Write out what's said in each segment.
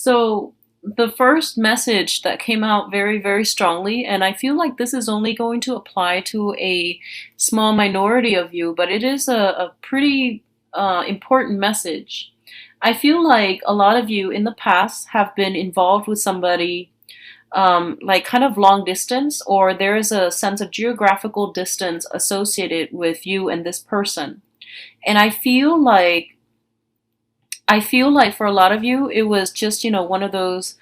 So the first message that came out very, very strongly, and I feel like this is only going to apply to a small minority of you, but it is a pretty important message. I feel like a lot of you in the past have been involved with somebody like kind of long distance, or there is a sense of geographical distance associated with you and this person. And I feel like for a lot of you, it was just, one of those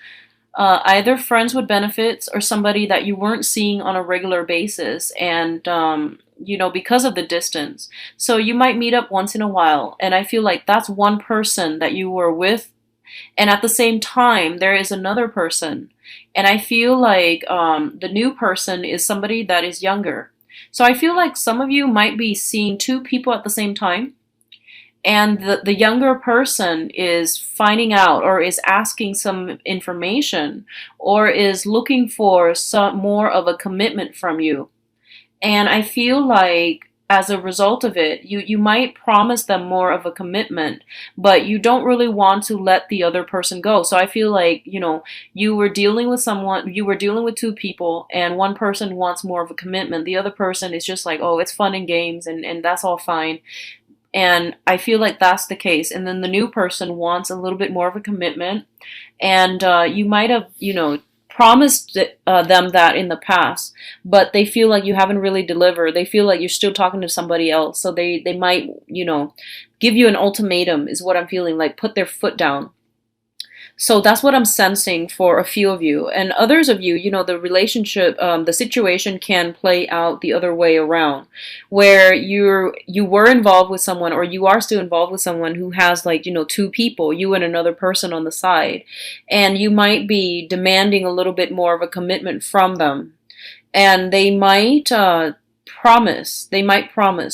either friends with benefits or somebody that you weren't seeing on a regular basis. And, because of the distance. So you might meet up once in a while. And I feel like that's one person that you were with. And at the same time, there is another person. And I feel like the new person is somebody that is younger. So I feel like some of you might be seeing two people at the same time, and the younger person is finding out or is asking some information or is looking for some more of a commitment from you. And I feel like as a result of it, you might promise them more of a commitment, but you don't really want to let the other person go. So I feel like, you were dealing with two people, and one person wants more of a commitment. The other person is just like, oh, it's fun and games, and that's all fine. And I feel like that's the case. And then the new person wants a little bit more of a commitment. And you might have, promised them that in the past, but they feel like you haven't really delivered. They feel like you're still talking to somebody else. So they might, give you an ultimatum, is what I'm feeling like, put their foot down. So that's what I'm sensing for a few of you. And others of you, the relationship, the situation can play out the other way around, where you were involved with someone, or you are still involved with someone who has, like, two people, you and another person on the side. And you might be demanding a little bit more of a commitment from them. And they might promise,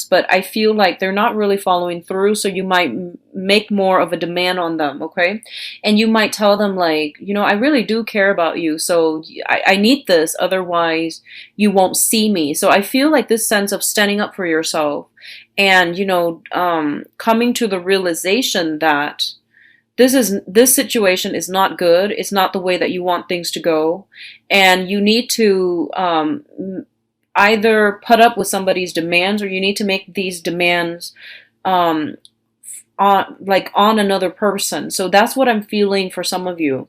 but I feel like they're not really following through. So you might make more of a demand on them, okay? And you might tell them, like, I really do care about you, so I need this, otherwise you won't see me. So I feel like this sense of standing up for yourself, and coming to the realization that this situation is not good. It's not the way that you want things to go, and you need to either put up with somebody's demands, or you need to make these demands um, on another person. So that's what I'm feeling for some of you.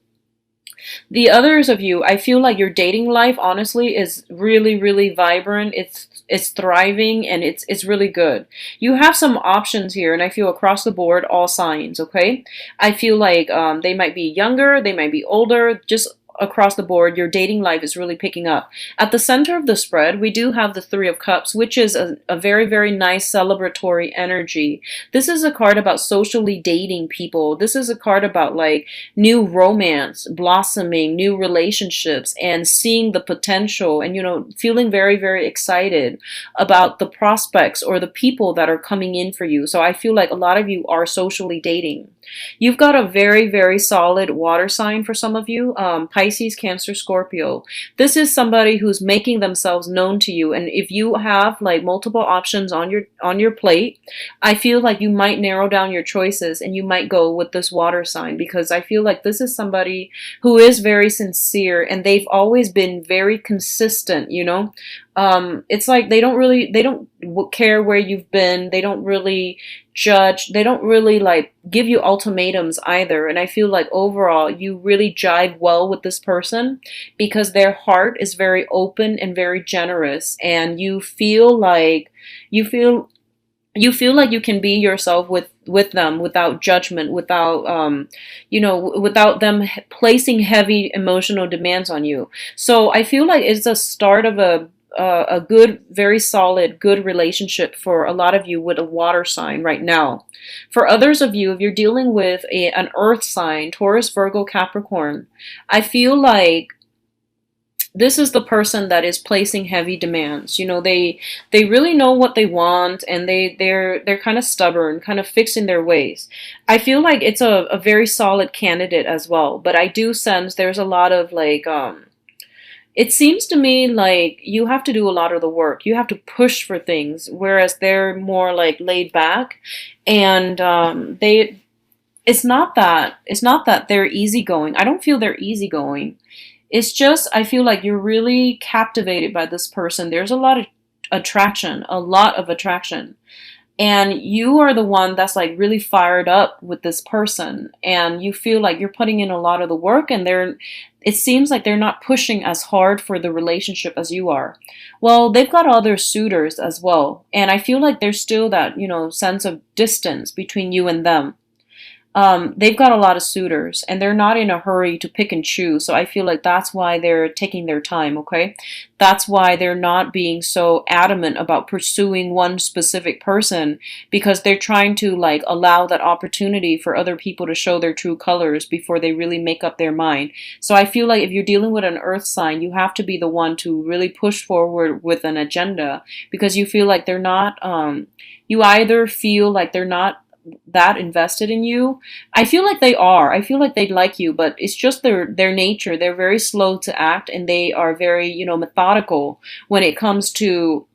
The others of you, I feel like your dating life, honestly, is really, really vibrant. It's thriving, and it's really good. You have some options here, and I feel across the board, all signs, okay? I feel like they might be younger, they might be older, just across the board, your dating life is really picking up. At the center of the spread, we do have the Three of Cups, which is a very, very nice celebratory energy. This is a card about socially dating people. This is a card about, like, new romance, blossoming, new relationships, and seeing the potential, and, feeling very, very excited about the prospects or the people that are coming in for you. So I feel like a lot of you are socially dating. You've got a very, very solid water sign for some of you, Pisces, Cancer, Scorpio. This is somebody who's making themselves known to you, and if you have, like, multiple options on your plate, I feel like you might narrow down your choices, and you might go with this water sign, because I feel like this is somebody who is very sincere, and they've always been very consistent. It's like they don't care where you've been. They don't really judge. They don't really, like, give you ultimatums either. And I feel like overall you really jive well with this person, because their heart is very open and very generous, and you feel like you can be yourself with them without judgment, without them placing heavy emotional demands on you. So I feel like it's a start of a good, very solid, good relationship for a lot of you with a water sign right now. For others of you, if you're dealing with an earth sign, Taurus, Virgo, Capricorn, I feel like this is the person that is placing heavy demands. They really know what they want, and they're kind of stubborn, kind of fixed in their ways. I feel like it's a very solid candidate as well, but I do sense there's a lot of, like, it seems to me like you have to do a lot of the work. You have to push for things, whereas they're more, like, laid back, and it's not that they're easygoing. I don't feel they're easygoing. It's just I feel like you're really captivated by this person. There's a lot of attraction, a lot of attraction. And you are the one that's like really fired up with this person, and you feel like you're putting in a lot of the work, and it seems like they're not pushing as hard for the relationship as you are. Well, they've got other suitors as well, and I feel like there's still that, sense of distance between you and them. They've got a lot of suitors and they're not in a hurry to pick and choose. So I feel like that's why they're taking their time, okay? That's why they're not being so adamant about pursuing one specific person, because they're trying to like allow that opportunity for other people to show their true colors before they really make up their mind. So I feel like if you're dealing with an earth sign, you have to be the one to really push forward with an agenda, because you feel like they're not you either feel like they're not that invested in you. I feel like they are. I feel like they like you, but it's just their nature. They're very slow to act, and they are very, methodical when it comes to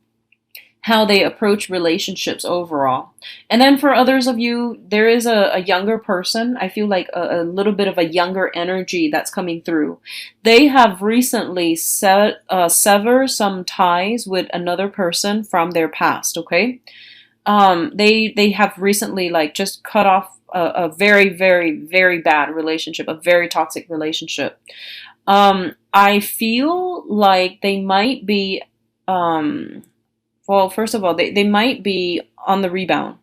how they approach relationships overall. And then for others of you, there is a younger person. I feel like a little bit of a younger energy that's coming through. They have recently severed some ties with another person from their past, okay? They have recently like just cut off a very, very, very bad relationship, a very toxic relationship. I feel like they might be well, first of all, they might be on the rebound.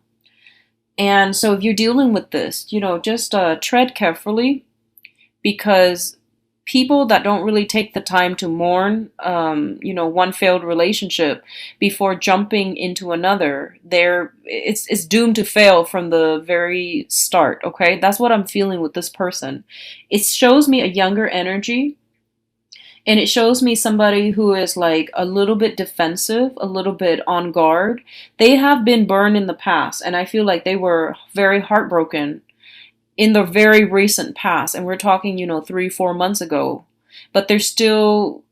And so if you're dealing with this, just tread carefully, because people that don't really take the time to mourn, one failed relationship before jumping into another, it's doomed to fail from the very start. Okay, that's what I'm feeling with this person. It shows me a younger energy, and it shows me somebody who is like a little bit defensive, a little bit on guard. They have been burned in the past, and I feel like they were very heartbroken in the very recent past, and we're talking 3-4 months ago, but they're still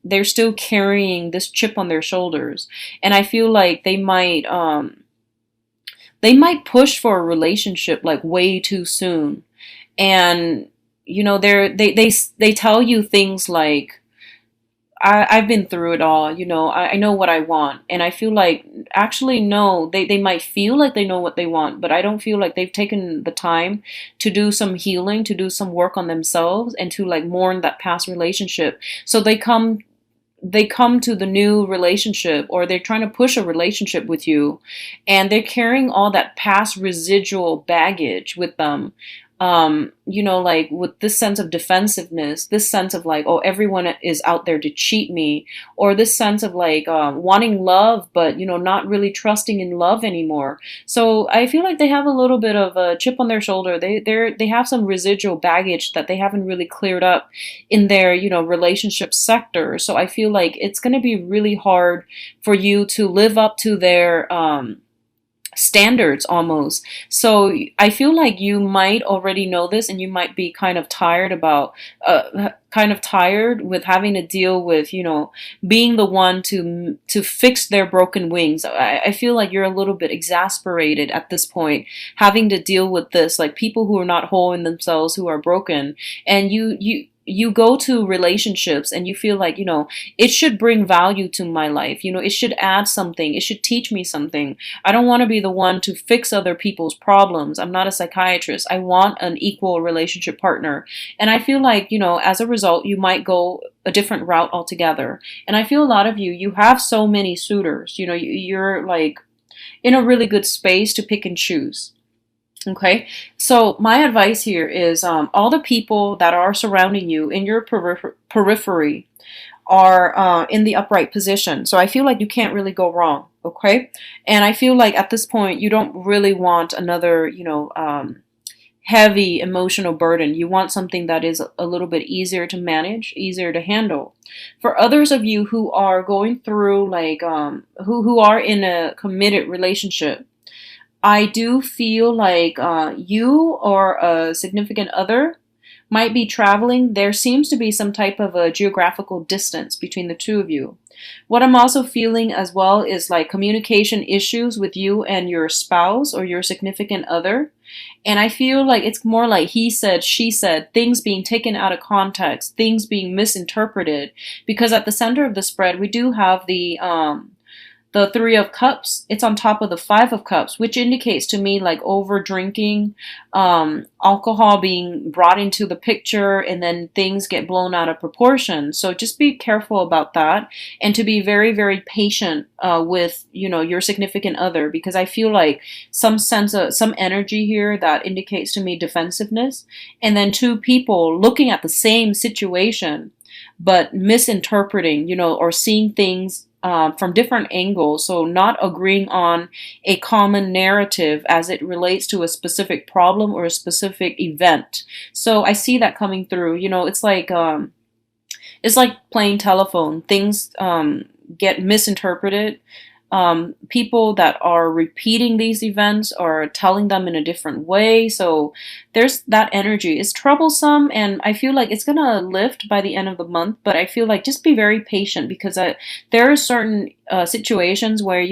carrying this chip on their shoulders. And I feel like they might push for a relationship like way too soon. And they tell you things like, I've been through it all, I know what I want. And I feel like, actually, no, they might feel like they know what they want, but I don't feel like they've taken the time to do some healing, to do some work on themselves, and to like mourn that past relationship. So they come to the new relationship, or they're trying to push a relationship with you, and they're carrying all that past residual baggage with them. Like with this sense of defensiveness, this sense of like, oh, everyone is out there to cheat me, or this sense of like wanting love, but not really trusting in love anymore. So I feel like they have a little bit of a chip on their shoulder. They have some residual baggage that they haven't really cleared up in their relationship sector. So I feel like it's going to be really hard for you to live up to their standards almost. So I feel like you might already know this, and you might be kind of tired with having to deal with, being the one to fix their broken wings. I feel like you're a little bit exasperated at this point, having to deal with this, like people who are not whole in themselves, who are broken. And you go to relationships and you feel like, it should bring value to my life. It should add something. It should teach me something. I don't want to be the one to fix other people's problems. I'm not a psychiatrist. I want an equal relationship partner. And I feel like, as a result, you might go a different route altogether. And I feel a lot of you have so many suitors. You're like in a really good space to pick and choose. Okay, so my advice here is all the people that are surrounding you in your periphery are in the upright position. So I feel like you can't really go wrong. Okay, and I feel like at this point you don't really want another, heavy emotional burden. You want something that is a little bit easier to manage, easier to handle. For others of you who are going through like who are in a committed relationship, I do feel like you or a significant other might be traveling. There seems to be some type of a geographical distance between the two of you. What I'm also feeling as well is like communication issues with you and your spouse or your significant other. And I feel like it's more like he said, she said, things being taken out of context, things being misinterpreted. Because at the center of the spread, we do have the Three of Cups. It's on top of the Five of Cups, which indicates to me like over drinking, alcohol being brought into the picture, and then things get blown out of proportion. So just be careful about that, and to be very, very patient with your significant other, because I feel like some sense of some energy here that indicates to me defensiveness, and then two people looking at the same situation but misinterpreting, or seeing things from different angles, so not agreeing on a common narrative as it relates to a specific problem or a specific event. So I see that coming through. It's like playing telephone. Things get misinterpreted. People that are repeating these events are telling them in a different way. So there's that energy. It's troublesome, and I feel like it's gonna lift by the end of the month. But I feel like just be very patient, because there are certain situations where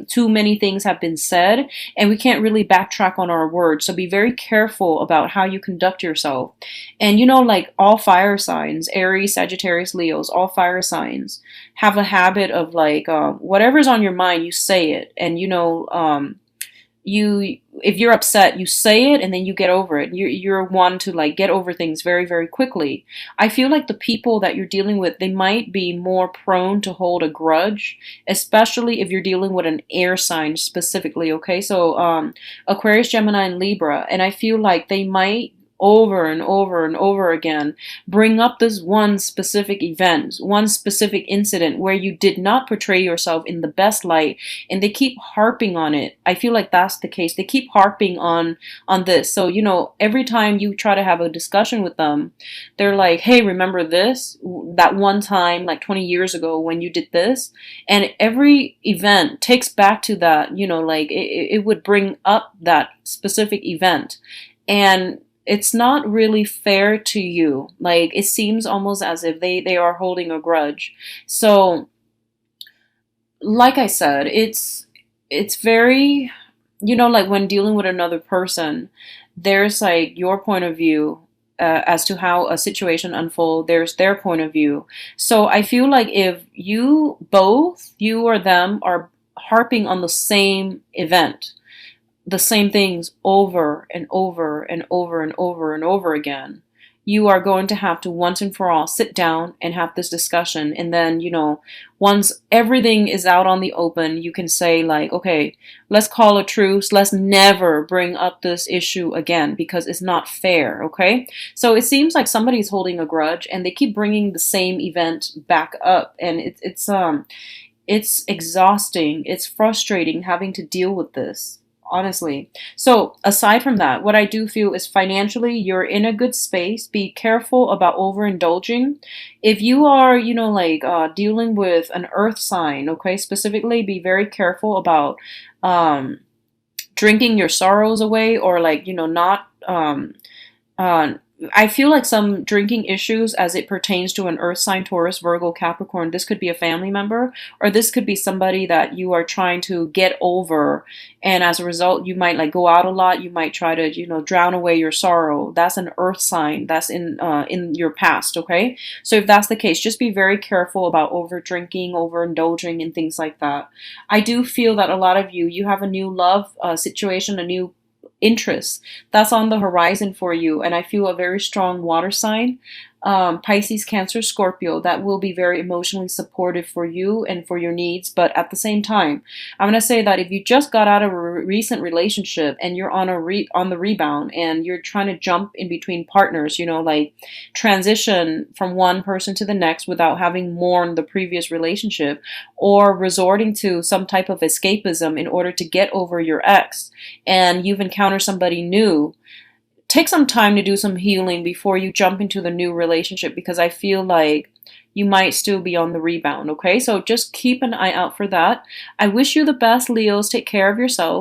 too many things have been said, and we can't really backtrack on our words. So be very careful about how you conduct yourself. And like all fire signs, Aries, Sagittarius, Leos, all fire signs have a habit of like whatever's on your mind, you say it. And if you're upset, you say it and then you get over it. You're one to like get over things very, very quickly. I feel like the people that you're dealing with, they might be more prone to hold a grudge, especially if you're dealing with an air sign specifically. Okay, so Aquarius, Gemini, and Libra. And I feel like they might over and over and over again bring up this one specific event, one specific incident where you did not portray yourself in the best light, and they keep harping on it. I feel like that's the case. They keep harping on this. So every time you try to have a discussion with them, they're like, hey, remember this, that one time like 20 years ago when you did this. And every event takes back to that, like it would bring up that specific event. And it's not really fair to you. Like, it seems almost as if they are holding a grudge. So, like I said, it's very, like when dealing with another person, there's like your point of view as to how a situation unfolds. There's their point of view. So I feel like if you or them, are harping on the same event, the same things over and over and over and over and over again, you are going to have to once and for all sit down and have this discussion. And then, once everything is out on the open, you can say like, okay, let's call a truce. Let's never bring up this issue again, because it's not fair. Okay. So it seems like somebody's holding a grudge and they keep bringing the same event back up. And it's exhausting. It's frustrating having to deal with this, honestly. So aside from that, what I do feel is financially, you're in a good space. Be careful about overindulging. If you are, dealing with an earth sign, okay, specifically, be very careful about drinking your sorrows away, or like, not uh, I feel like some drinking issues as it pertains to an earth sign, Taurus, Virgo, Capricorn. This could be a family member, or this could be somebody that you are trying to get over. And as a result, you might like go out a lot. You might try to, drown away your sorrow. That's an earth sign. That's in your past. Okay. So if that's the case, just be very careful about over drinking, overindulging, and things like that. I do feel that a lot of you have a new love situation, a new interest that's on the horizon for you. And I feel a very strong water sign, Pisces, Cancer, Scorpio, that will be very emotionally supportive for you and for your needs. But at the same time, I'm going to say that if you just got out of a recent relationship and you're on on the rebound, and you're trying to jump in between partners, like transition from one person to the next without having mourned the previous relationship, or resorting to some type of escapism in order to get over your ex, and you've encountered somebody new, take some time to do some healing before you jump into the new relationship, because I feel like you might still be on the rebound. Okay, so just keep an eye out for that. I wish you the best, Leos. Take care of yourself.